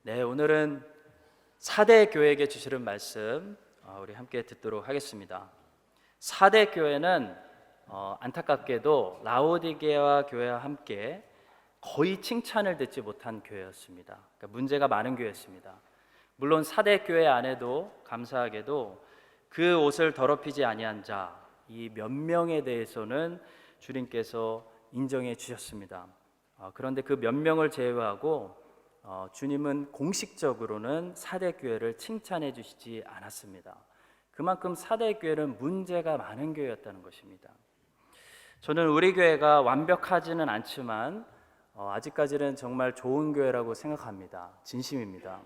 네, 오늘은 사대 교회에게 주시는 말씀 우리 함께 듣도록 하겠습니다. 사대 교회는 안타깝게도 라오디게아 교회와 함께 거의 칭찬을 듣지 못한 교회였습니다. 그러니까 문제가 많은 교회였습니다. 물론 사대 교회 안에도 감사하게도 그 옷을 더럽히지 아니한 자, 이 몇 명에 대해서는 주님께서 인정해 주셨습니다. 그런데 그 몇 명을 제외하고 주님은 공식적으로는 사대교회를 칭찬해 주시지 않았습니다. 그만큼 사대교회는 문제가 많은 교회였다는 것입니다. 저는 우리 교회가 완벽하지는 않지만 아직까지는 정말 좋은 교회라고 생각합니다. 진심입니다.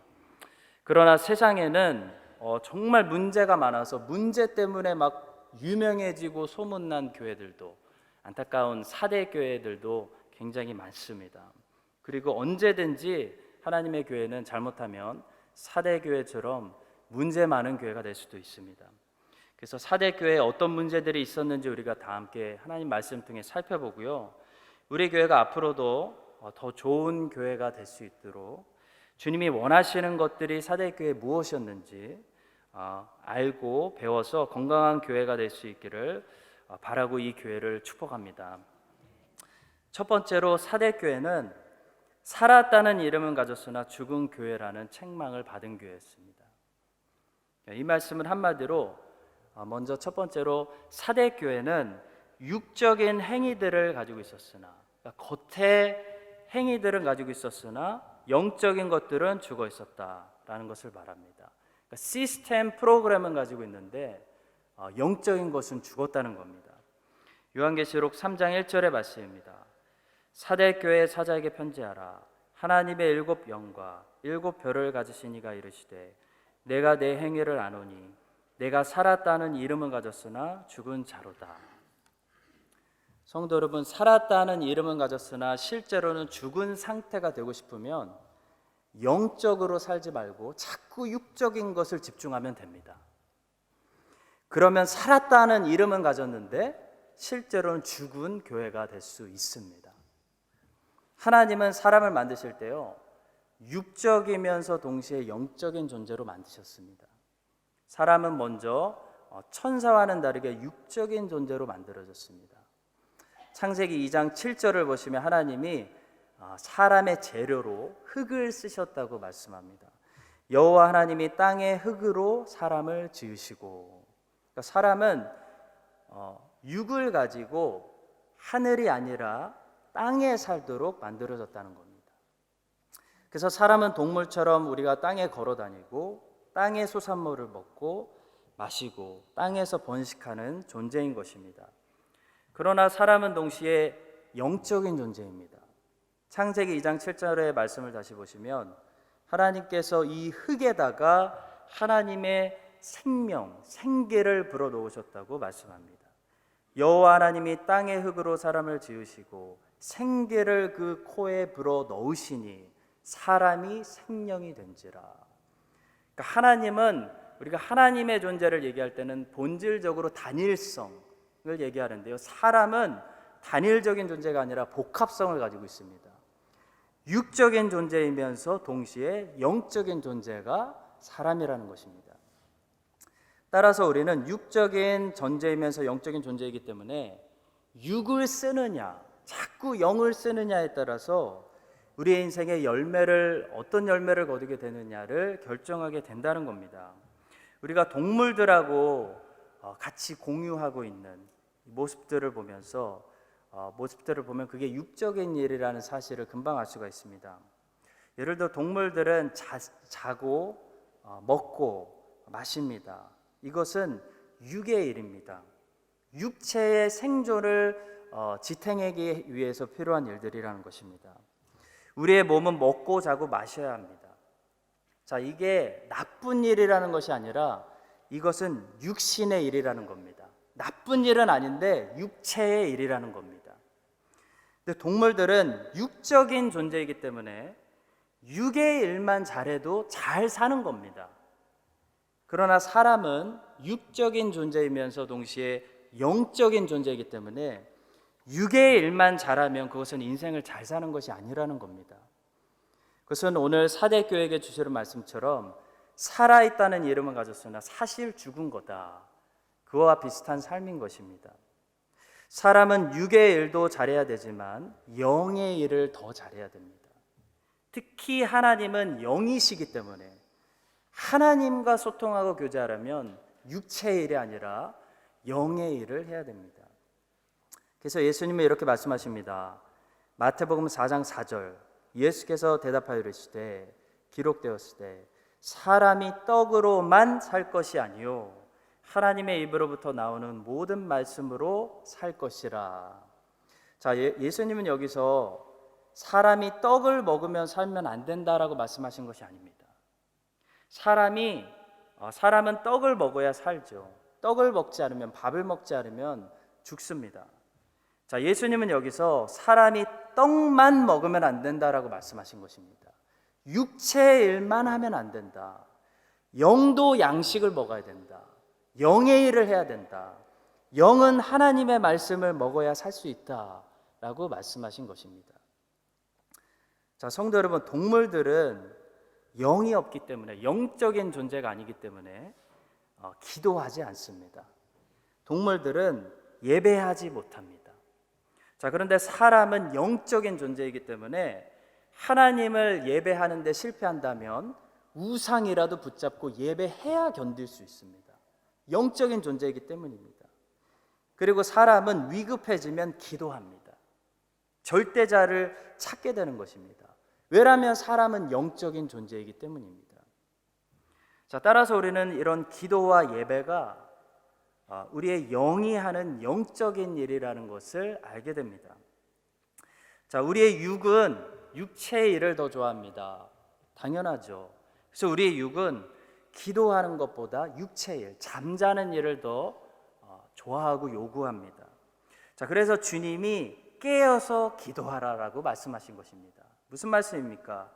그러나 세상에는 정말 문제가 많아서 문제 때문에 막 유명해지고 소문난 교회들도, 안타까운 사대교회들도 굉장히 많습니다. 그리고 언제든지 하나님의 교회는 잘못하면 사대교회처럼 문제 많은 교회가 될 수도 있습니다. 그래서 사대교회에 어떤 문제들이 있었는지 우리가 다 함께 하나님 말씀 통해 살펴보고요, 우리 교회가 앞으로도 더 좋은 교회가 될 수 있도록 주님이 원하시는 것들이 사대교회에 무엇이었는지 알고 배워서 건강한 교회가 될 수 있기를 바라고 이 교회를 축복합니다. 첫 번째로 사대교회는 살았다는 이름은 가졌으나 죽은 교회라는 책망을 받은 교회였습니다. 이 말씀은 한마디로 먼저 첫 번째로 사대교회는 육적인 행위들을 가지고 있었으나, 그러니까 겉의 행위들은 가지고 있었으나 영적인 것들은 죽어 있었다라는 것을 말합니다. 그러니까 시스템 프로그램은 가지고 있는데 영적인 것은 죽었다는 겁니다. 요한계시록 3장 1절의 말씀입니다. 사대교회 사자에게 편지하라. 하나님의 7 영과 7 별을 가지신 이가 이르시되 내가 내 행위를 아노니 내가 살았다는 이름은 가졌으나 죽은 자로다. 성도 여러분, 살았다는 이름은 가졌으나 실제로는 죽은 상태가 되고 싶으면 영적으로 살지 말고 자꾸 육적인 것을 집중하면 됩니다. 그러면 살았다는 이름은 가졌는데 실제로는 죽은 교회가 될 수 있습니다. 하나님은 사람을 만드실 때요, 육적이면서 동시에 영적인 존재로 만드셨습니다. 사람은 먼저 천사와는 다르게 육적인 존재로 만들어졌습니다. 창세기 2장 7절을 보시면 하나님이 사람의 재료로 흙을 쓰셨다고 말씀합니다. 여호와 하나님이 땅의 흙으로 사람을 지으시고, 그러니까 사람은 육을 가지고 하늘이 아니라 땅에 살도록 만들어졌다는 겁니다. 그래서 사람은 동물처럼 우리가 땅에 걸어 다니고 땅의 소산물을 먹고 마시고 땅에서 번식하는 존재인 것입니다. 그러나 사람은 동시에 영적인 존재입니다. 창세기 2장 7절의 말씀을 다시 보시면 하나님께서 이 흙에다가 하나님의 생명, 생기를 불어넣으셨다고 말씀합니다. 여호와 하나님이 땅의 흙으로 사람을 지으시고 생기를 그 코에 불어넣으시니 사람이 생명이 된지라. 그러니까 하나님은, 우리가 하나님의 존재를 얘기할 때는 본질적으로 단일성을 얘기하는데요, 사람은 단일적인 존재가 아니라 복합성을 가지고 있습니다. 육적인 존재이면서 동시에 영적인 존재가 사람이라는 것입니다. 따라서 우리는 육적인 존재이면서 영적인 존재이기 때문에 육을 쓰느냐 자꾸 영을 쓰느냐에 따라서 우리의 인생의 어떤 열매를 거두게 되느냐를 결정하게 된다는 겁니다. 우리가 동물들하고 같이 공유하고 있는 모습들을 보면 그게 육적인 일이라는 사실을 금방 알 수가 있습니다. 예를 들어 동물들은 자고 먹고 마십니다. 이것은 육의 일입니다. 육체의 생존을 지탱하기 위해서 필요한 일들이라는 것입니다. 우리의 몸은 먹고 자고 마셔야 합니다. 자, 이게 나쁜 일이라는 것이 아니라 이것은 육신의 일이라는 겁니다. 나쁜 일은 아닌데 육체의 일이라는 겁니다. 근데 동물들은 육적인 존재이기 때문에 육의 일만 잘해도 잘 사는 겁니다. 그러나 사람은 육적인 존재이면서 동시에 영적인 존재이기 때문에 육의 일만 잘하면 그것은 인생을 잘 사는 것이 아니라는 겁니다. 그것은 오늘 사대교회에게 주시는 말씀처럼 살아있다는 이름은 가졌으나 사실 죽은 거다. 그와 비슷한 삶인 것입니다. 사람은 육의 일도 잘해야 되지만 영의 일을 더 잘해야 됩니다. 특히 하나님은 영이시기 때문에 하나님과 소통하고 교제하려면 육체의 일이 아니라 영의 일을 해야 됩니다. 그래서 예수님은 이렇게 말씀하십니다. 마태복음 4장 4절, 예수께서 대답하여 이르시되 기록되었을 때 사람이 떡으로만 살 것이 아니요 하나님의 입으로부터 나오는 모든 말씀으로 살 것이라. 자, 예수님은 여기서 사람이 떡을 먹으면 살면 안 된다라고 말씀하신 것이 아닙니다. 사람은 떡을 먹어야 살죠. 떡을 먹지 않으면, 밥을 먹지 않으면 죽습니다. 자, 예수님은 여기서 사람이 떡만 먹으면 안 된다라고 말씀하신 것입니다. 육체의 일만 하면 안 된다. 영도 양식을 먹어야 된다. 영의 일을 해야 된다. 영은 하나님의 말씀을 먹어야 살 수 있다라고 말씀하신 것입니다. 자, 성도 여러분, 동물들은 영이 없기 때문에, 영적인 존재가 아니기 때문에 기도하지 않습니다. 동물들은 예배하지 못합니다. 자, 그런데 사람은 영적인 존재이기 때문에 하나님을 예배하는 데 실패한다면 우상이라도 붙잡고 예배해야 견딜 수 있습니다. 영적인 존재이기 때문입니다. 그리고 사람은 위급해지면 기도합니다. 절대자를 찾게 되는 것입니다. 왜냐하면 사람은 영적인 존재이기 때문입니다. 자, 따라서 우리는 이런 기도와 예배가 우리의 영이 하는 영적인 일이라는 것을 알게 됩니다. 자, 우리의 육은 육체의 일을 더 좋아합니다. 당연하죠. 그래서 우리의 육은 기도하는 것보다 육체의 일, 잠자는 일을 더 좋아하고 요구합니다. 자, 그래서 주님이 깨어서 기도하라라고 말씀하신 것입니다. 무슨 말씀입니까?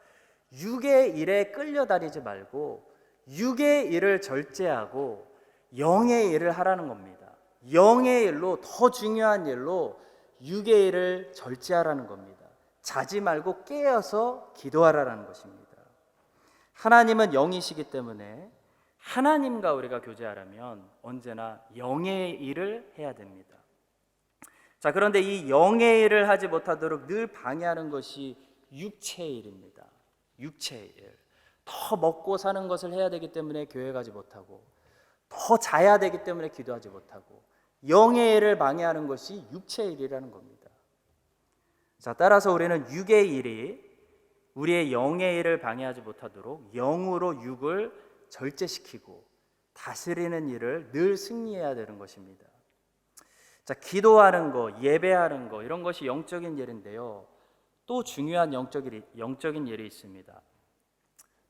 육의 일에 끌려다니지 말고 육의 일을 절제하고 영의 일을 하라는 겁니다. 영의 일로, 더 중요한 일로 육의 일을 절제하라는 겁니다. 자지 말고 깨어서 기도하라는 것입니다. 하나님은 영이시기 때문에 하나님과 우리가 교제하려면 언제나 영의 일을 해야 됩니다. 자, 그런데 이 영의 일을 하지 못하도록 늘 방해하는 것이 육체의 일입니다. 육체의 일. 더 먹고 사는 것을 해야 되기 때문에 교회 가지 못하고, 더 자야 되기 때문에 기도하지 못하고, 영의 일을 방해하는 것이 육체의 일이라는 겁니다. 자, 따라서 우리는 육의 일이 우리의 영의 일을 방해하지 못하도록 영으로 육을 절제시키고 다스리는 일을 늘 승리해야 되는 것입니다. 자, 기도하는 거, 예배하는 거, 이런 것이 영적인 일인데요. 또 중요한 영적인 일이 있습니다.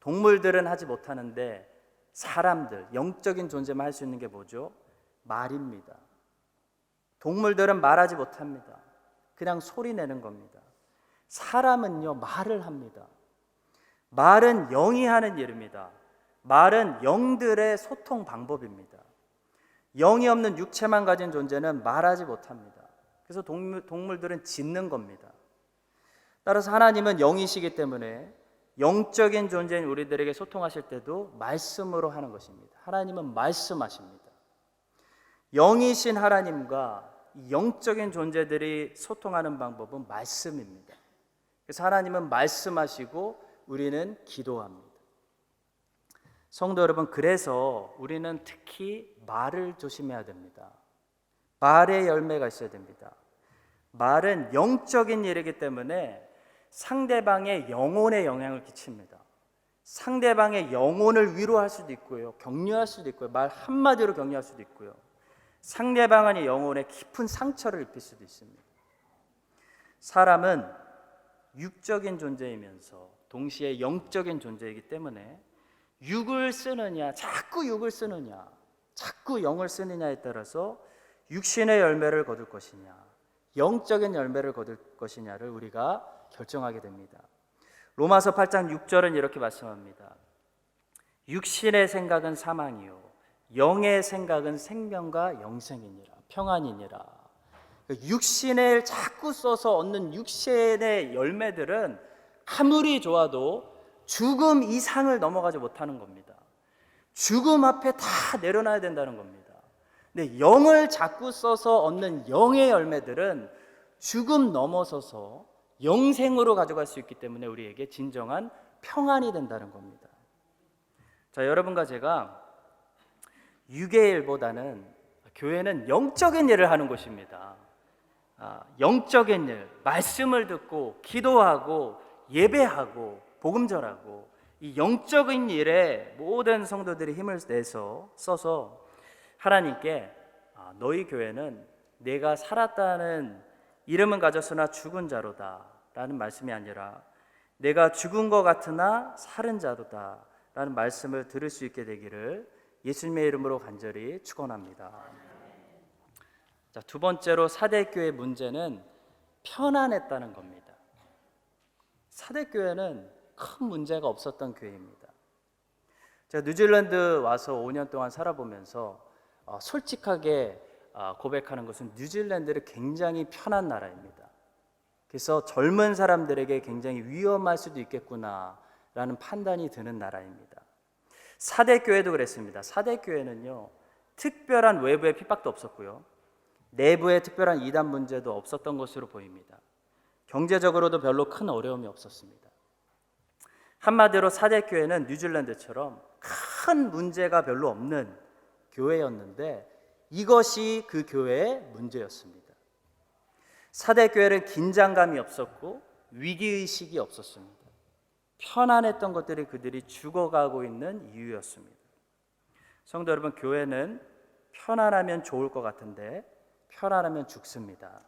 동물들은 하지 못하는데 사람들, 영적인 존재만 할 수 있는 게 뭐죠? 말입니다. 동물들은 말하지 못합니다. 그냥 소리 내는 겁니다. 사람은요, 말을 합니다. 말은 영이 하는 일입니다. 말은 영들의 소통 방법입니다. 영이 없는 육체만 가진 존재는 말하지 못합니다. 그래서 동물들은 짖는 겁니다. 따라서 하나님은 영이시기 때문에 영적인 존재인 우리들에게 소통하실 때도 말씀으로 하는 것입니다. 하나님은 말씀하십니다. 영이신 하나님과 영적인 존재들이 소통하는 방법은 말씀입니다. 그래서 하나님은 말씀하시고 우리는 기도합니다. 성도 여러분, 그래서 우리는 특히 말을 조심해야 됩니다. 말의 열매가 있어야 됩니다. 말은 영적인 일이기 때문에 상대방의 영혼에 영향을 끼칩니다. 상대방의 영혼을 위로할 수도 있고요, 격려할 수도 있고요, 말 한마디로 격려할 수도 있고요, 상대방의 영혼에 깊은 상처를 입힐 수도 있습니다. 사람은 육적인 존재이면서 동시에 영적인 존재이기 때문에 육을 쓰느냐, 자꾸 육을 쓰느냐, 자꾸 영을 쓰느냐에 따라서 육신의 열매를 거둘 것이냐, 영적인 열매를 거둘 것이냐를 우리가 결정하게 됩니다. 로마서 8장 6절은 이렇게 말씀합니다. 육신의 생각은 사망이요 영의 생각은 생명과 영생이니라, 평안이니라. 육신을 자꾸 써서 얻는 육신의 열매들은 아무리 좋아도 죽음 이상을 넘어가지 못하는 겁니다. 죽음 앞에 다 내려놔야 된다는 겁니다. 근데 영을 자꾸 써서 얻는 영의 열매들은 죽음 넘어서서 영생으로 가져갈 수 있기 때문에 우리에게 진정한 평안이 된다는 겁니다. 자, 여러분과 제가 육의 일보다는 교회는 영적인 일을 하는 곳입니다. 영적인 일, 말씀을 듣고 기도하고 예배하고 복음 전하고 이 영적인 일에 모든 성도들이 힘을 내서 써서 하나님께 너희 교회는 내가 살았다는 이름은 가졌으나 죽은 자로다 라는 말씀이 아니라 내가 죽은 것 같으나 살은 자로다 라는 말씀을 들을 수 있게 되기를 예수님의 이름으로 간절히 축원합니다. 자, 두 번째로 사대교회 문제는 편안했다는 겁니다. 사대교회는 큰 문제가 없었던 교회입니다. 제가 뉴질랜드 와서 5년 동안 살아보면서 솔직하게 고백하는 것은 뉴질랜드는 굉장히 편한 나라입니다. 그래서 젊은 사람들에게 굉장히 위험할 수도 있겠구나라는 판단이 드는 나라입니다. 사대교회도 그랬습니다. 사대교회는요, 특별한 외부의 핍박도 없었고요, 내부의 특별한 이단 문제도 없었던 것으로 보입니다. 경제적으로도 별로 큰 어려움이 없었습니다. 한마디로 사대교회는 뉴질랜드처럼 큰 문제가 별로 없는 교회였는데 이것이 그 교회의 문제였습니다. 사대교회는 긴장감이 없었고 위기의식이 없었습니다. 편안했던 것들이 그들이 죽어가고 있는 이유였습니다. 성도 여러분, 교회는 편안하면 좋을 것 같은데 편안하면 죽습니다.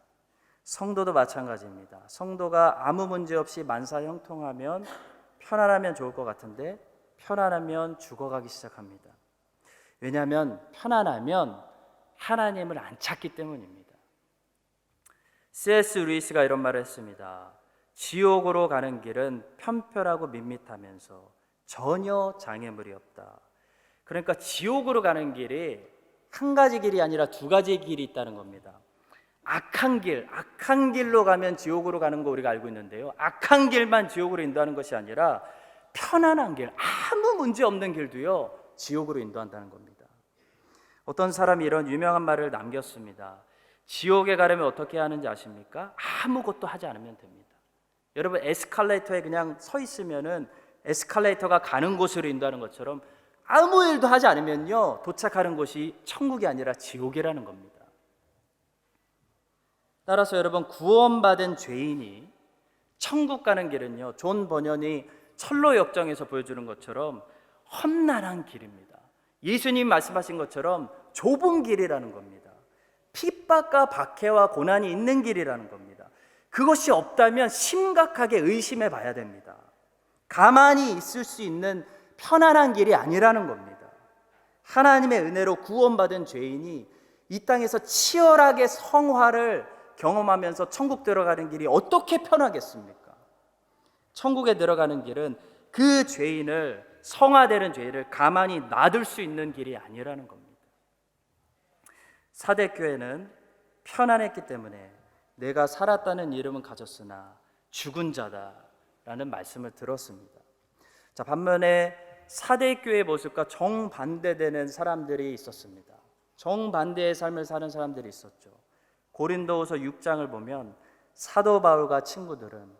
성도도 마찬가지입니다. 성도가 아무 문제 없이 만사형통하면 편안하면 좋을 것 같은데 편안하면 죽어가기 시작합니다. 왜냐하면 편안하면 하나님을 안 찾기 때문입니다. C.S. 루이스가 이런 말을 했습니다. 지옥으로 가는 길은 편편하고 밋밋하면서 전혀 장애물이 없다. 그러니까 지옥으로 가는 길이 한 가지 길이 아니라 두 가지의 길이 있다는 겁니다. 악한 길로 가면 지옥으로 가는 거 우리가 알고 있는데요, 악한 길만 지옥으로 인도하는 것이 아니라 편안한 길, 아무 문제 없는 길도요 지옥으로 인도한다는 겁니다. 어떤 사람이 이런 유명한 말을 남겼습니다. 지옥에 가려면 어떻게 하는지 아십니까? 아무것도 하지 않으면 됩니다. 여러분, 에스컬레이터에 그냥 서 있으면은 에스컬레이터가 가는 곳으로 인도하는 것처럼 아무 일도 하지 않으면요 도착하는 곳이 천국이 아니라 지옥이라는 겁니다. 따라서 여러분, 구원받은 죄인이 천국 가는 길은요, 존 버년이 철로 역정에서 보여주는 것처럼 험난한 길입니다. 예수님 말씀하신 것처럼 좁은 길이라는 겁니다. 핍박과 박해와 고난이 있는 길이라는 겁니다. 그것이 없다면 심각하게 의심해 봐야 됩니다. 가만히 있을 수 있는 편안한 길이 아니라는 겁니다. 하나님의 은혜로 구원받은 죄인이 이 땅에서 치열하게 성화를 경험하면서 천국 들어가는 길이 어떻게 편하겠습니까? 천국에 들어가는 길은 그 죄인을, 성화되는 죄인을 가만히 놔둘 수 있는 길이 아니라는 겁니다. 사대교회는 편안했기 때문에 내가 살았다는 이름은 가졌으나 죽은 자다라는 말씀을 들었습니다. 자, 반면에 사대교회의 모습과 정반대되는 사람들이 있었습니다. 정반대의 삶을 사는 사람들이 있었죠. 고린도후서 6장을 보면 사도 바울과 친구들은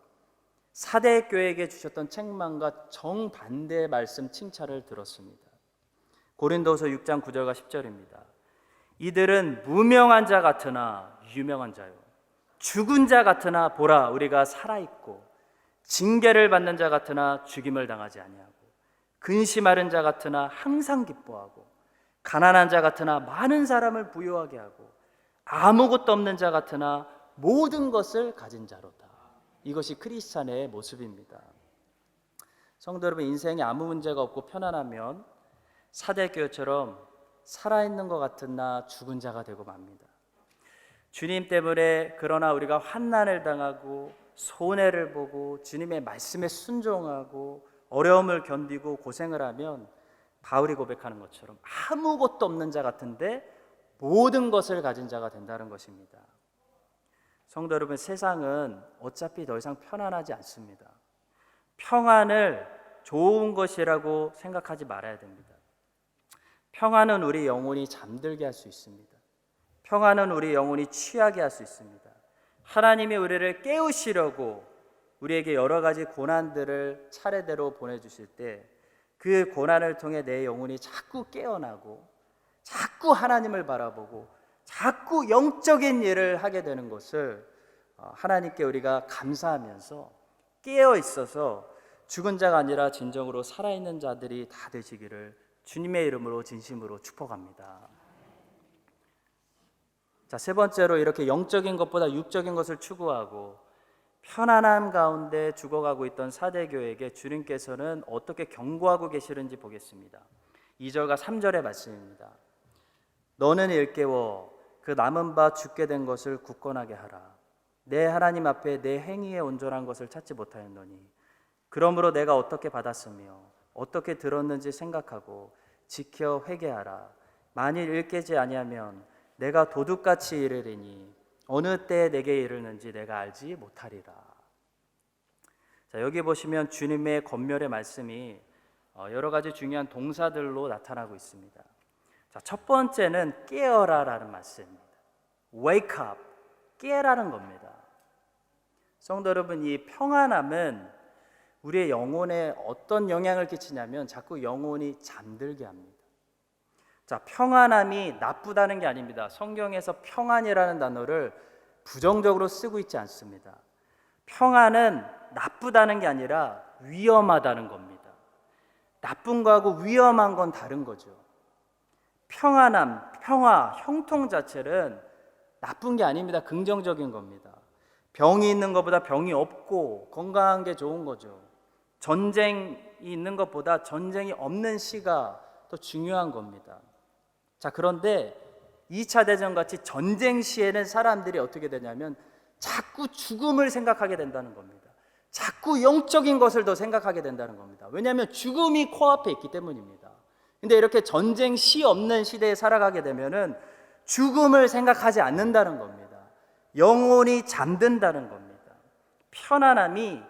사대교회에게 주셨던 책망과 정반대의 말씀 칭찬을 들었습니다. 고린도후서 6장 9절과 10절입니다. 이들은 무명한 자 같으나 유명한 자요, 죽은 자 같으나 보라 우리가 살아있고, 징계를 받는 자 같으나 죽임을 당하지 아니하고, 근심하는 자 같으나 항상 기뻐하고, 가난한 자 같으나 많은 사람을 부유하게 하고, 아무것도 없는 자 같으나 모든 것을 가진 자로다. 이것이 크리스찬의 모습입니다. 성도 여러분, 인생에 아무 문제가 없고 편안하면 사대교회처럼 살아있는 것 같으나 죽은 자가 되고 맙니다. 주님 때문에 그러나 우리가 환난을 당하고 손해를 보고 주님의 말씀에 순종하고 어려움을 견디고 고생을 하면 바울이 고백하는 것처럼 아무것도 없는 자 같은데 모든 것을 가진 자가 된다는 것입니다. 성도 여러분, 세상은 어차피 더 이상 편안하지 않습니다. 평안을 좋은 것이라고 생각하지 말아야 됩니다. 평안은 우리 영혼이 잠들게 할 수 있습니다. 평안은 우리 영혼이 취하게 할 수 있습니다. 하나님이 우리를 깨우시려고 우리에게 여러 가지 고난들을 차례대로 보내주실 때 그 고난을 통해 내 영혼이 자꾸 깨어나고 자꾸 하나님을 바라보고 자꾸 영적인 일을 하게 되는 것을 하나님께 우리가 감사하면서 깨어 있어서 죽은 자가 아니라 진정으로 살아있는 자들이 다 되시기를 주님의 이름으로 진심으로 축복합니다. 자, 세 번째로 이렇게 영적인 것보다 육적인 것을 추구하고 편안함 가운데 죽어가고 있던 사대교회에게 주님께서는 어떻게 경고하고 계시는지 보겠습니다. 2절과 3절의 말씀입니다. 너는 일깨워 그 남은 바 죽게 된 것을 굳건하게 하라. 내 하나님 앞에 내 행위에 온전한 것을 찾지 못하였노니 그러므로 내가 어떻게 받았으며 어떻게 들었는지 생각하고 지켜 회개하라. 만일 일깨지 아니하면 내가 도둑같이 이르리니 어느 때에 내게 이르는지 내가 알지 못하리라. 자, 여기 보시면 주님의 권면의 말씀이 여러 가지 중요한 동사들로 나타나고 있습니다. 자, 첫 번째는 깨어라라는 말씀입니다. Wake up, 깨라는 겁니다. 성도 여러분, 이 평안함은 우리의 영혼에 어떤 영향을 끼치냐면 자꾸 영혼이 잠들게 합니다. 자, 평안함이 나쁘다는 게 아닙니다. 성경에서 평안이라는 단어를 부정적으로 쓰고 있지 않습니다. 평안은 나쁘다는 게 아니라 위험하다는 겁니다. 나쁜 거하고 위험한 건 다른 거죠. 평안함, 평화, 형통 자체는 나쁜 게 아닙니다. 긍정적인 겁니다. 병이 있는 것보다 병이 없고 건강한 게 좋은 거죠. 전쟁이 있는 것보다 전쟁이 없는 시가 더 중요한 겁니다. 자, 그런데 2차 대전 같이 전쟁 시에는 사람들이 어떻게 되냐면 자꾸 죽음을 생각하게 된다는 겁니다. 자꾸 영적인 것을 더 생각하게 된다는 겁니다. 왜냐하면 죽음이 코앞에 있기 때문입니다. 근데 이렇게 전쟁 시 없는 시대에 살아가게 되면은 죽음을 생각하지 않는다는 겁니다. 영혼이 잠든다는 겁니다. 편안함이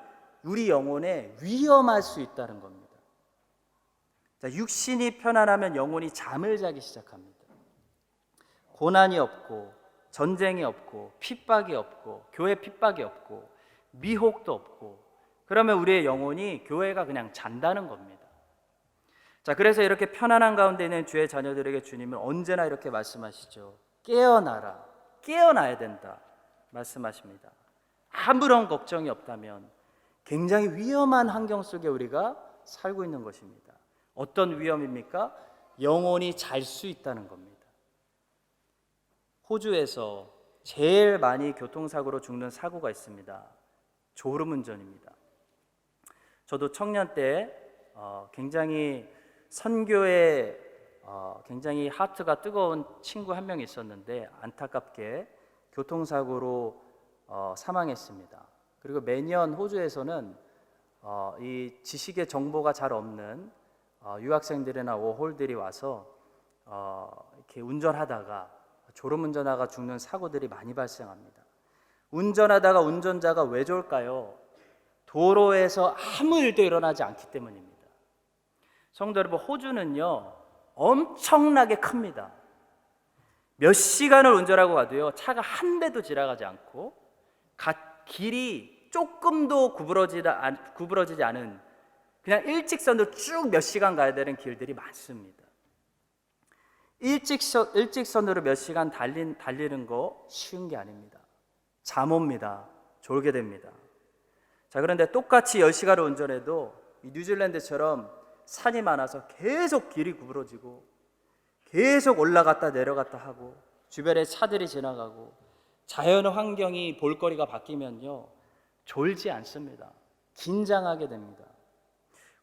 우리 영혼에 위험할 수 있다는 겁니다. 자, 육신이 편안하면 영혼이 잠을 자기 시작합니다. 고난이 없고 전쟁이 없고 핍박이 없고 교회 핍박이 없고 미혹도 없고 그러면 우리의 영혼이 교회가 그냥 잔다는 겁니다. 자, 그래서 이렇게 편안한 가운데 있는 주의 자녀들에게 주님은 언제나 이렇게 말씀하시죠. 깨어나라. 깨어나야 된다 말씀하십니다. 아무런 걱정이 없다면 굉장히 위험한 환경 속에 우리가 살고 있는 것입니다. 어떤 위험입니까? 영혼이 잘 수 있다는 겁니다. 호주에서 제일 많이 교통사고로 죽는 사고가 있습니다. 졸음운전입니다. 저도 청년 때 굉장히 선교에 굉장히 하트가 뜨거운 친구 한 명 있었는데 안타깝게 교통사고로 사망했습니다. 그리고 매년 호주에서는 이 지식의 정보가 잘 없는 유학생들이나 워홀들이 와서 이렇게 운전하다가 졸음운전하다가 죽는 사고들이 많이 발생합니다. 운전하다가 운전자가 왜 졸까요? 도로에서 아무 일도 일어나지 않기 때문입니다. 성도 여러분, 호주는요 엄청나게 큽니다. 몇 시간을 운전하고 가도요 차가 한 대도 지나가지 않고 길이 조금도 구부러지지 않은 그냥 일직선으로 쭉 몇 시간 가야 되는 길들이 많습니다. 일직선으로 몇 시간 달리는 거 쉬운 게 아닙니다. 잠 옵니다. 졸게 됩니다. 자, 그런데 똑같이 10시간을 운전해도 이 뉴질랜드처럼 산이 많아서 계속 길이 구부러지고 계속 올라갔다 내려갔다 하고 주변에 차들이 지나가고 자연 환경이 볼거리가 바뀌면요 졸지 않습니다. 긴장하게 됩니다.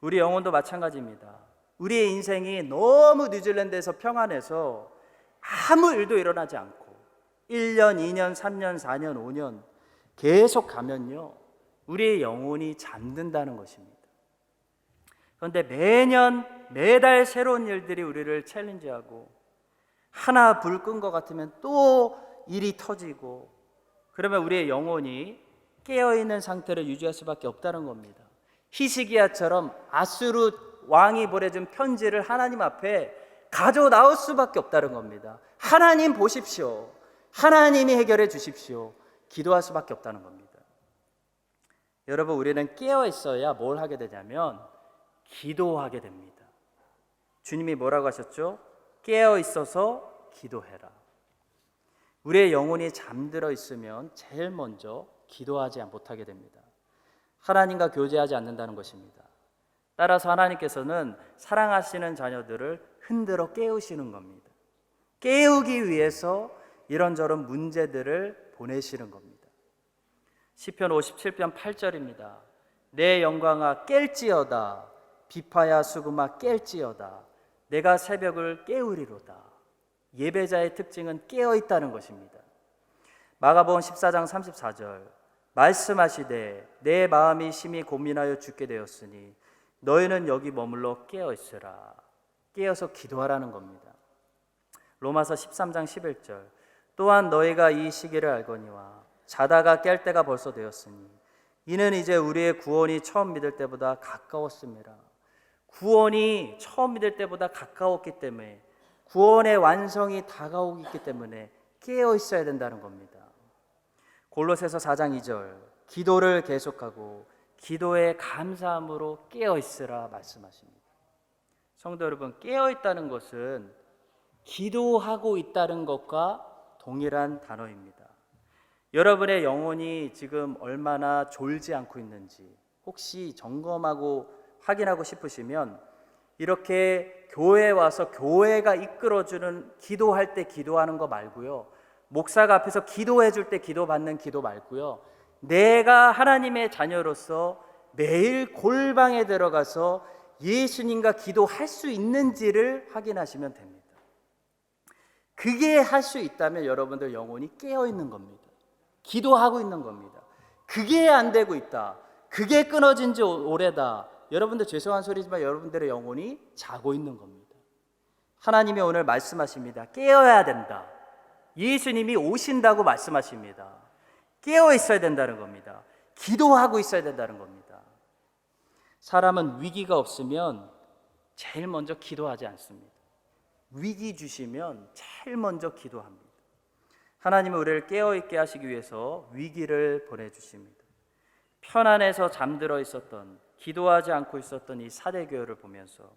우리 영혼도 마찬가지입니다. 우리의 인생이 너무 뉴질랜드에서 평안해서 아무 일도 일어나지 않고 1년, 2년, 3년, 4년, 5년 계속 가면요 우리의 영혼이 잠든다는 것입니다. 그런데 매달 새로운 일들이 우리를 챌린지하고 하나 불 끈 것 같으면 또 일이 터지고 그러면 우리의 영혼이 깨어있는 상태를 유지할 수밖에 없다는 겁니다. 히스기야처럼 아수르 왕이 보내준 편지를 하나님 앞에 가져 나올 수밖에 없다는 겁니다. 하나님 보십시오. 하나님이 해결해 주십시오. 기도할 수밖에 없다는 겁니다. 여러분, 우리는 깨어 있어야 뭘 하게 되냐면 기도하게 됩니다. 주님이 뭐라고 하셨죠? 깨어 있어서 기도해라. 우리의 영혼이 잠들어 있으면 제일 먼저 기도하지 못하게 됩니다. 하나님과 교제하지 않는다는 것입니다. 따라서 하나님께서는 사랑하시는 자녀들을 흔들어 깨우시는 겁니다. 깨우기 위해서 이런저런 문제들을 보내시는 겁니다. 시편 57편 8절입니다. 내 영광아 깰지어다. 비파야 수금아 깰지어다. 내가 새벽을 깨우리로다. 예배자의 특징은 깨어 있다는 것입니다. 마가복음 14장 34절 말씀하시되 내 마음이 심히 고민하여 죽게 되었으니 너희는 여기 머물러 깨어 있으라. 깨어서 기도하라는 겁니다. 로마서 13장 11절 또한 너희가 이 시기를 알거니와 자다가 깰 때가 벌써 되었으니 이는 이제 우리의 구원이 처음 믿을 때보다 가까웠습니다. 구원이 처음 믿을 때보다 가까웠기 때문에, 구원의 완성이 다가오기 때문에 깨어 있어야 된다는 겁니다. 골로새서 4장 2절 기도를 계속하고 기도에 감사함으로 깨어 있으라 말씀하십니다. 성도 여러분, 깨어 있다는 것은 기도하고 있다는 것과 동일한 단어입니다. 여러분의 영혼이 지금 얼마나 졸지 않고 있는지 혹시 점검하고 확인하고 싶으시면 이렇게 교회에 와서 교회가 이끌어주는 기도할 때 기도하는 거 말고요, 목사가 앞에서 기도해 줄 때 기도받는 기도 말고요, 내가 하나님의 자녀로서 매일 골방에 들어가서 예수님과 기도할 수 있는지를 확인하시면 됩니다. 그게 할 수 있다면 여러분들 영혼이 깨어 있는 겁니다. 기도하고 있는 겁니다. 그게 안 되고 있다, 그게 끊어진 지 오래다, 여러분들 죄송한 소리지만 여러분들의 영혼이 자고 있는 겁니다. 하나님이 오늘 말씀하십니다. 깨어야 된다. 예수님이 오신다고 말씀하십니다. 깨어 있어야 된다는 겁니다. 기도하고 있어야 된다는 겁니다. 사람은 위기가 없으면 제일 먼저 기도하지 않습니다. 위기 주시면 제일 먼저 기도합니다. 하나님은 우리를 깨어있게 하시기 위해서 위기를 보내주십니다. 편안해서 잠들어 있었던, 기도하지 않고 있었던 이 사대교회를 보면서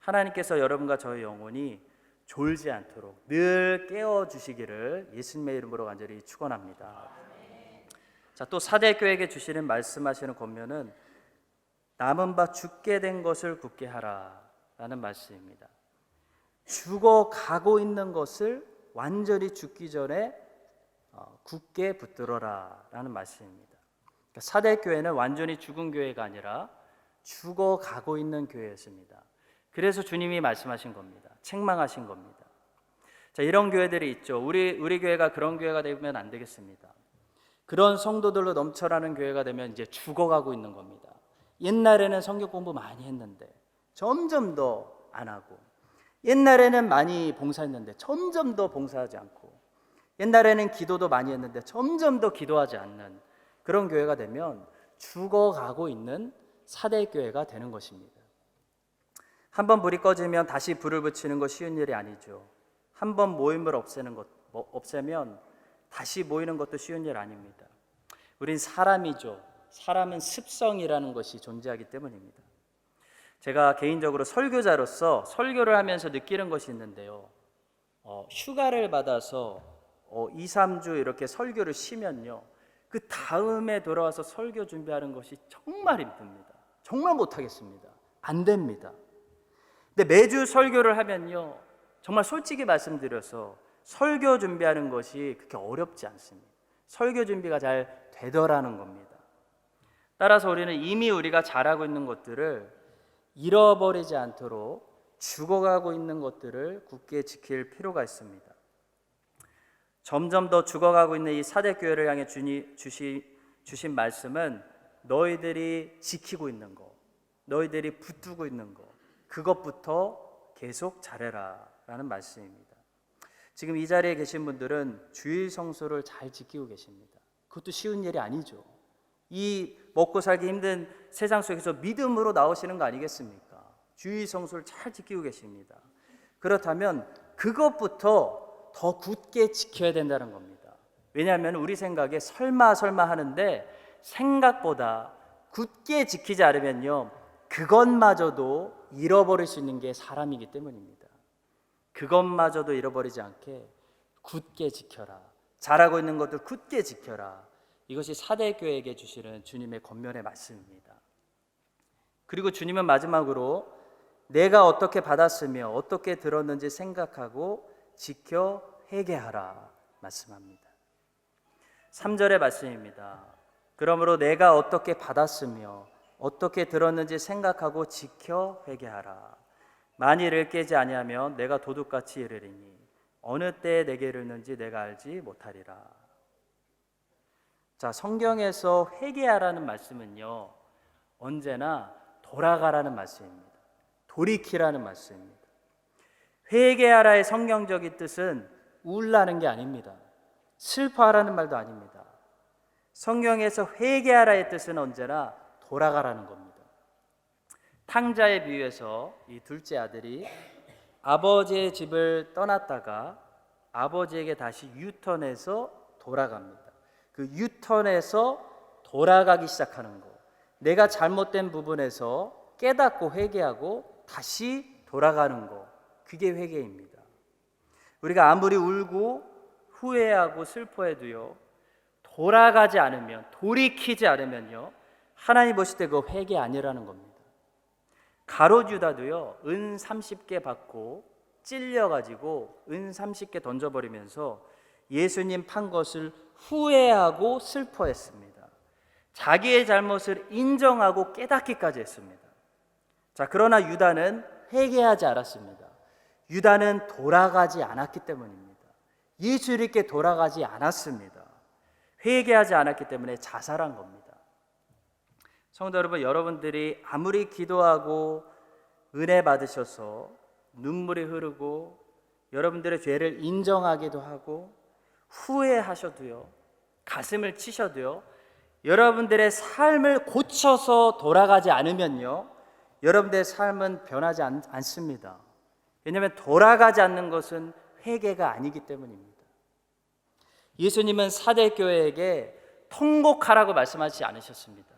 하나님께서 여러분과 저의 영혼이 졸지 않도록 늘 깨워주시기를 예수님의 이름으로 간절히 축원합니다. 자, 또 사대교회에게 주시는 말씀하시는 권면은 남은 바 죽게 된 것을 굳게 하라 라는 말씀입니다. 죽어가고 있는 것을 완전히 죽기 전에 굳게 붙들어라 라는 말씀입니다. 그러니까 사대교회는 완전히 죽은 교회가 아니라 죽어가고 있는 교회였습니다. 그래서 주님이 말씀하신 겁니다. 책망하신 겁니다. 자, 이런 교회들이 있죠. 우리 교회가 그런 교회가 되면 안 되겠습니다. 그런 성도들로 넘쳐나는 교회가 되면 이제 죽어가고 있는 겁니다. 옛날에는 성경 공부 많이 했는데 점점 더 안 하고, 옛날에는 많이 봉사했는데 점점 더 봉사하지 않고, 옛날에는 기도도 많이 했는데 점점 더 기도하지 않는 그런 교회가 되면 죽어가고 있는 사대교회가 되는 것입니다. 한번 불이 꺼지면 다시 불을 붙이는 것 쉬운 일이 아니죠. 한번 모임을 없애면 다시 모이는 것도 쉬운 일 아닙니다. 우린 사람이죠. 사람은 습성이라는 것이 존재하기 때문입니다. 제가 개인적으로 설교자로서 설교를 하면서 느끼는 것이 있는데요, 휴가를 받아서 2, 3주 이렇게 설교를 쉬면요, 그 다음에 돌아와서 설교 준비하는 것이 정말 힘듭니다. 정말 못하겠습니다. 안 됩니다. 근데 매주 설교를 하면요, 정말 솔직히 말씀드려서 설교 준비하는 것이 그렇게 어렵지 않습니다. 설교 준비가 잘 되더라는 겁니다. 따라서 우리는 이미 우리가 잘하고 있는 것들을 잃어버리지 않도록 죽어가고 있는 것들을 굳게 지킬 필요가 있습니다. 점점 더 죽어가고 있는 이 사대교회를 향해 주신 말씀은 너희들이 지키고 있는 거, 너희들이 붙들고 있는 거, 그것부터 계속 잘해라 라는 말씀입니다. 지금 이 자리에 계신 분들은 주일 성수를 잘 지키고 계십니다. 그것도 쉬운 일이 아니죠. 이 먹고 살기 힘든 세상 속에서 믿음으로 나오시는 거 아니겠습니까? 주의 성수를 잘 지키고 계십니다. 그렇다면 그것부터 더 굳게 지켜야 된다는 겁니다. 왜냐하면 우리 생각에 설마 하는데 생각보다 굳게 지키지 않으면요, 그것마저도 잃어버릴 수 있는 게 사람이기 때문입니다. 그것마저도 잃어버리지 않게 굳게 지켜라. 잘하고 있는 것들 굳게 지켜라. 이것이 사대교회에게 주시는 주님의 권면의 말씀입니다. 그리고 주님은 마지막으로 내가 어떻게 받았으며 어떻게 들었는지 생각하고 지켜 회개하라 말씀합니다. 3절의 말씀입니다. 그러므로 내가 어떻게 받았으며 어떻게 들었는지 생각하고 지켜 회개하라. 만일 이를 깨지 아니하면 내가 도둑같이 이르리니 어느 때에 내게 이르는지 내가 알지 못하리라. 자, 성경에서 회개하라는 말씀은요, 언제나 돌아가라는 말씀입니다. 돌이키라는 말씀입니다. 회개하라의 성경적인 뜻은 울라는 게 아닙니다. 슬퍼하라는 말도 아닙니다. 성경에서 회개하라의 뜻은 언제나 돌아가라는 겁니다. 탕자의 비유에서 이 둘째 아들이 아버지의 집을 떠났다가 아버지에게 다시 유턴해서 돌아갑니다. 그 유턴해서 돌아가기 시작하는 거, 내가 잘못된 부분에서 깨닫고 회개하고 다시 돌아가는 거, 그게 회개입니다. 우리가 아무리 울고 후회하고 슬퍼해도요, 돌아가지 않으면, 돌이키지 않으면요, 하나님 보실 때 그 회개 아니라는 겁니다. 가룟 유다도요, 은 30개 받고 찔려가지고 은 30개 던져버리면서 예수님 판 것을 후회하고 슬퍼했습니다. 자기의 잘못을 인정하고 깨닫기까지 했습니다. 자, 그러나 유다는 회개하지 않았습니다. 유다는 돌아가지 않았기 때문입니다. 예수님께 돌아가지 않았습니다. 회개하지 않았기 때문에 자살한 겁니다. 성도 여러분, 여러분들이 아무리 기도하고 은혜 받으셔서 눈물이 흐르고 여러분들의 죄를 인정하기도 하고 후회하셔도요, 가슴을 치셔도요, 여러분들의 삶을 고쳐서 돌아가지 않으면요, 여러분들의 삶은 변하지 않습니다. 왜냐하면 돌아가지 않는 것은 회개가 아니기 때문입니다. 예수님은 사대교회에게 통곡하라고 말씀하시지 않으셨습니다.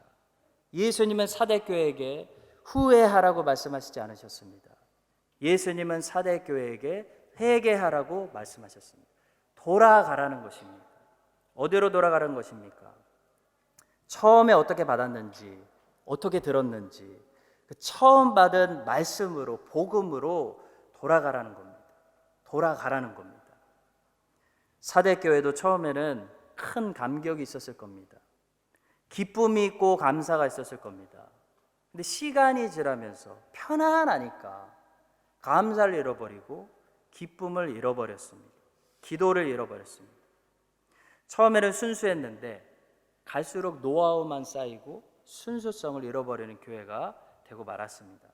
예수님은 사대교회에게 후회하라고 말씀하시지 않으셨습니다. 예수님은 사대교회에게 회개하라고 말씀하셨습니다. 돌아가라는 것입니다. 어디로 돌아가라는 것입니까? 처음에 어떻게 받았는지, 어떻게 들었는지, 그 처음 받은 말씀으로, 복음으로 돌아가라는 겁니다. 돌아가라는 겁니다. 사대교회도 처음에는 큰 감격이 있었을 겁니다. 기쁨이 있고 감사가 있었을 겁니다. 근데 시간이 지나면서 편안하니까 감사를 잃어버리고 기쁨을 잃어버렸습니다. 기도를 잃어버렸습니다. 처음에는 순수했는데 갈수록 노하우만 쌓이고 순수성을 잃어버리는 교회가 되고 말았습니다.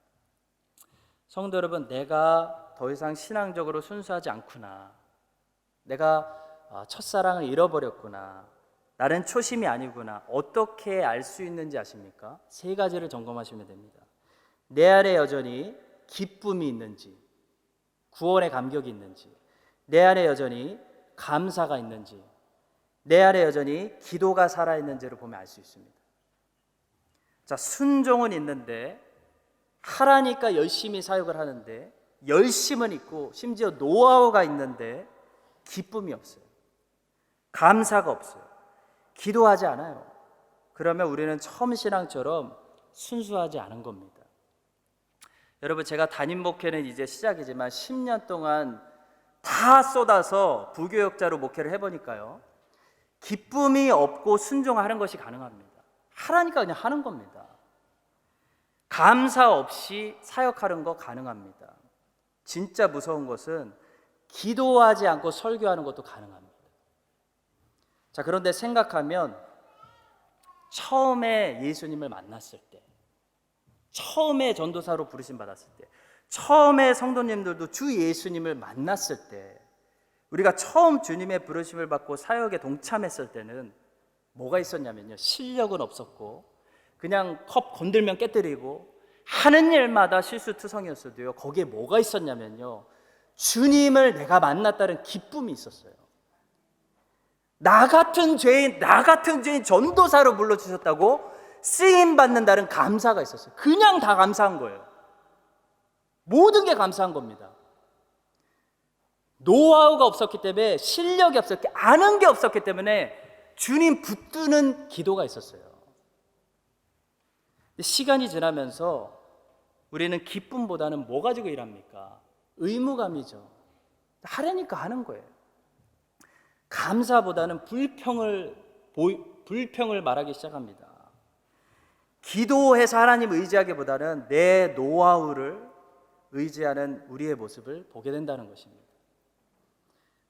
성도 여러분, 내가 더 이상 신앙적으로 순수하지 않구나, 내가 첫사랑을 잃어버렸구나, 나는 초심이 아니구나, 어떻게 알 수 있는지 아십니까? 세 가지를 점검하시면 됩니다. 내 안에 여전히 기쁨이 있는지, 구원의 감격이 있는지, 내 안에 여전히 감사가 있는지, 내 안에 여전히 기도가 살아있는지를 보면 알 수 있습니다. 자, 순종은 있는데, 하라니까 열심히 사역을 하는데, 열심은 있고 심지어 노하우가 있는데 기쁨이 없어요. 감사가 없어요. 기도하지 않아요. 그러면 우리는 처음 신앙처럼 순수하지 않은 겁니다. 여러분, 제가 담임 목회는 이제 시작이지만 10년 동안 다 쏟아서 부교역자로 목회를 해보니까요, 기쁨이 없고 순종하는 것이 가능합니다. 하라니까 그냥 하는 겁니다. 감사 없이 사역하는 거 가능합니다. 진짜 무서운 것은 기도하지 않고 설교하는 것도 가능합니다. 자, 그런데 생각하면 처음에 예수님을 만났을 때, 처음에 전도사로 부르심 받았을 때, 처음에 성도님들도 주 예수님을 만났을 때, 우리가 처음 주님의 부르심을 받고 사역에 동참했을 때는 뭐가 있었냐면요, 실력은 없었고 그냥 컵 건들면 깨뜨리고 하는 일마다 실수투성이었어도요, 거기에 뭐가 있었냐면요, 주님을 내가 만났다는 기쁨이 있었어요. 나 같은 죄인 전도사로 불러주셨다고 쓰임 받는다는 감사가 있었어요. 그냥 다 감사한 거예요. 모든 게 감사한 겁니다. 노하우가 없었기 때문에, 실력이 없었기, 아는 게 없었기 때문에 주님 붙드는 기도가 있었어요. 시간이 지나면서 우리는 기쁨보다는 뭐 가지고 일합니까? 의무감이죠. 하려니까 하는 거예요. 감사보다는 불평을 말하기 시작합니다. 기도해서 하나님 의지하기보다는 내 노하우를 의지하는 우리의 모습을 보게 된다는 것입니다.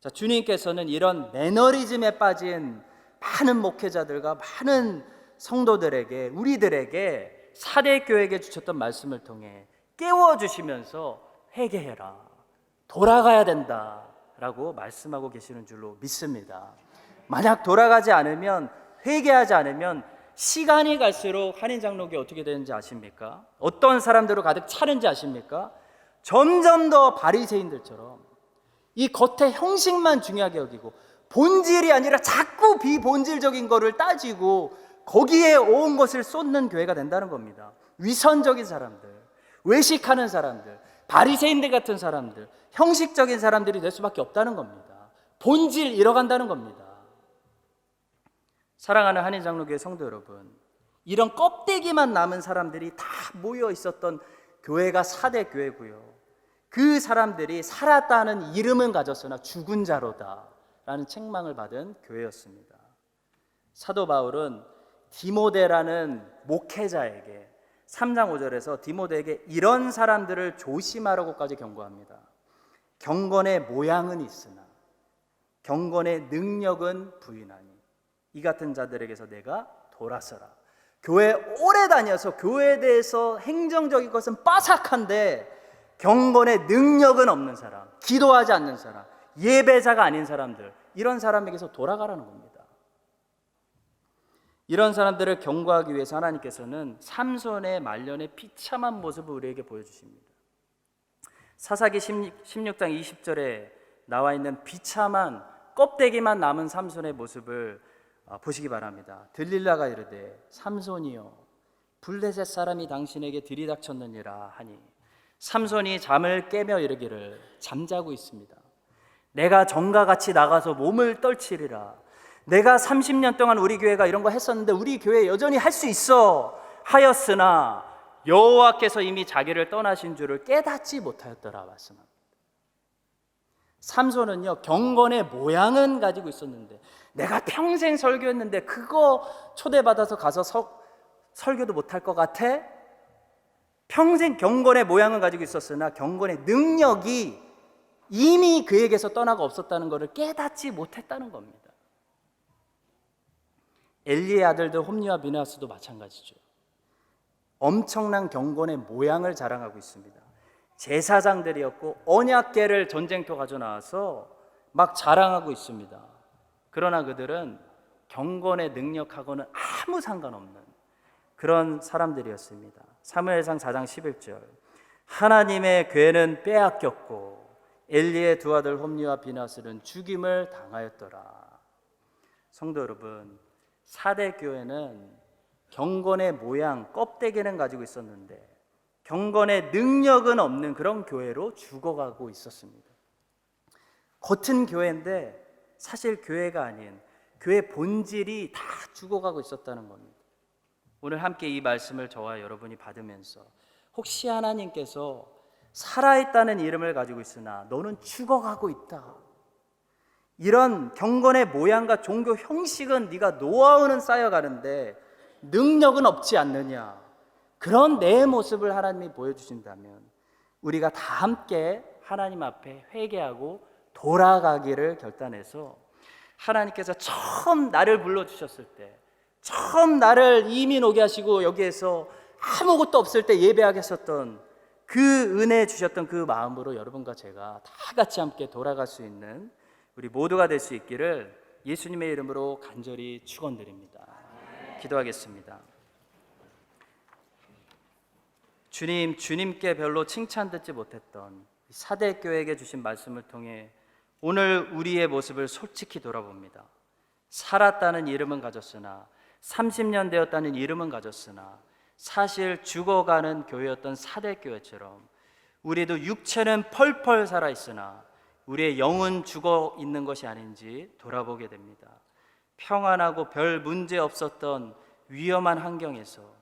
자, 주님께서는 이런 매너리즘에 빠진 많은 목회자들과 많은 성도들에게, 우리들에게, 사대교회에게 주셨던 말씀을 통해 깨워주시면서 회개해라, 돌아가야 된다 라고 말씀하고 계시는 줄로 믿습니다. 만약 돌아가지 않으면, 회개하지 않으면 시간이 갈수록 한인장로교회 어떻게 되는지 아십니까? 어떤 사람들로 가득 차는지 아십니까? 점점 더 바리새인들처럼 이 겉의 형식만 중요하게 여기고 본질이 아니라 자꾸 비본질적인 거를 따지고 거기에 온 것을 쏟는 교회가 된다는 겁니다. 위선적인 사람들, 외식하는 사람들, 바리새인들 같은 사람들, 형식적인 사람들이 될 수밖에 없다는 겁니다. 본질 잃어간다는 겁니다. 사랑하는 한인장로교회 성도 여러분, 이런 껍데기만 남은 사람들이 다 모여 있었던 교회가 사대교회고요, 그 사람들이 살았다는 이름은 가졌으나 죽은 자로다 라는 책망을 받은 교회였습니다. 사도 바울은 디모데라는 목회자에게 3장 5절에서 디모데에게 이런 사람들을 조심하라고까지 경고합니다. 경건의 모양은 있으나 경건의 능력은 부인하니 이 같은 자들에게서 내가 돌아서라. 교회 오래 다녀서 교회에 대해서 행정적인 것은 빠삭한데 경건의 능력은 없는 사람, 기도하지 않는 사람, 예배자가 아닌 사람들, 이런 사람에게서 돌아가라는 겁니다. 이런 사람들을 경고하기 위해서 하나님께서는 삼손의 말년의 비참한 모습을 우리에게 보여주십니다. 사사기 16장 20절에 나와 있는 비참한 껍데기만 남은 삼손의 모습을 보시기 바랍니다. 들릴라가 이르되 삼손이여 블레셋 사람이 당신에게 들이닥쳤느니라 하니 삼손이 잠을 깨며 이르기를 잠자고 있습니다. 내가 전과 같이 나가서 몸을 떨치리라. 내가 30년 동안 우리 교회가 이런 거 했었는데 우리 교회 여전히 할 수 있어 하였으나 여호와께서 이미 자기를 떠나신 줄을 깨닫지 못하였더라 말씀합니다. 삼손은요, 경건의 모양은 가지고 있었는데 내가 평생 설교했는데 그거 초대받아서 가서 설교도 못할 것 같아? 평생 경건의 모양은 가지고 있었으나 경건의 능력이 이미 그에게서 떠나가 없었다는 것을 깨닫지 못했다는 겁니다. 엘리의 아들들 홈리와 비느하스도 마찬가지죠. 엄청난 경건의 모양을 자랑하고 있습니다. 제사장들이었고 언약궤를 전쟁터 가져나와서 막 자랑하고 있습니다. 그러나 그들은 경건의 능력하고는 아무 상관없는 그런 사람들이었습니다. 사무엘상 4장 11절 하나님의 궤는 빼앗겼고 엘리의 두 아들 홈리와 비느하스는 죽임을 당하였더라. 성도 여러분, 사대교회는 경건의 모양, 껍데기는 가지고 있었는데 경건의 능력은 없는 그런 교회로 죽어가고 있었습니다. 겉은 교회인데 사실 교회가 아닌 교회 본질이 다 죽어가고 있었다는 겁니다. 오늘 함께 이 말씀을 저와 여러분이 받으면서 혹시 하나님께서 살아있다는 이름을 가지고 있으나 너는 죽어가고 있다, 이런 경건의 모양과 종교 형식은 네가 노하우는 쌓여가는데 능력은 없지 않느냐, 그런 내 모습을 하나님이 보여주신다면 우리가 다 함께 하나님 앞에 회개하고 돌아가기를 결단해서 하나님께서 처음 나를 불러주셨을 때, 처음 나를 이민 오게 하시고 여기에서 아무것도 없을 때 예배하게 했었던 그 은혜 주셨던 그 마음으로 여러분과 제가 다 같이 함께 돌아갈 수 있는 우리 모두가 될 수 있기를 예수님의 이름으로 간절히 축원드립니다. 기도하겠습니다. 주님께 별로 칭찬 듣지 못했던 사대교회에게 주신 말씀을 통해 오늘 우리의 모습을 솔직히 돌아봅니다. 살았다는 이름은 가졌으나 30년 되었다는 이름은 가졌으나 사실 죽어가는 교회였던 사대교회처럼 우리도 육체는 펄펄 살아있으나 우리의 영은 죽어 있는 것이 아닌지 돌아보게 됩니다. 평안하고 별 문제 없었던 위험한 환경에서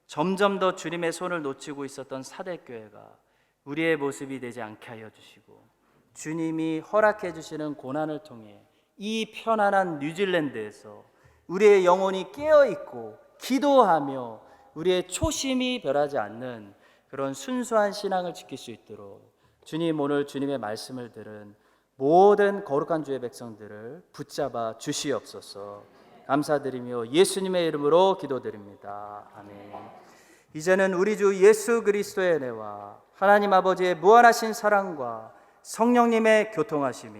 점점 더 주님의 손을 놓치고 있었던 사대교회가 우리의 모습이 되지 않게 하여 주시고 주님이 허락해 주시는 고난을 통해 이 편안한 뉴질랜드에서 우리의 영혼이 깨어있고 기도하며 우리의 초심이 변하지 않는 그런 순수한 신앙을 지킬 수 있도록 주님 오늘 주님의 말씀을 들은 모든 거룩한 주의 백성들을 붙잡아 주시옵소서. 감사드리며 예수님의 이름으로 기도드립니다. 아멘. 이제는 우리 주 예수 그리스도의 은혜와 하나님 아버지의 무한하신 사랑과 성령님의 교통하심이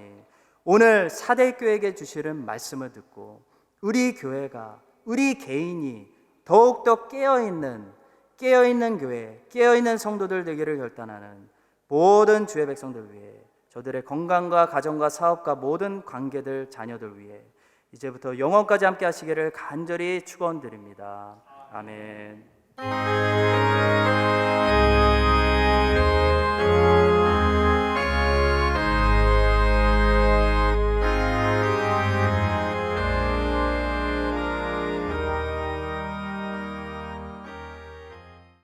오늘 사대교회에게 주시는 말씀을 듣고 우리 교회가 우리 개인이 더욱더 깨어있는 교회, 깨어있는 성도들 되기를 결단하는 모든 주의 백성들 위해 저들의 건강과 가정과 사업과 모든 관계들 자녀들 위해 이제부터 영원까지 함께 하시기를 간절히 축원드립니다. 아멘.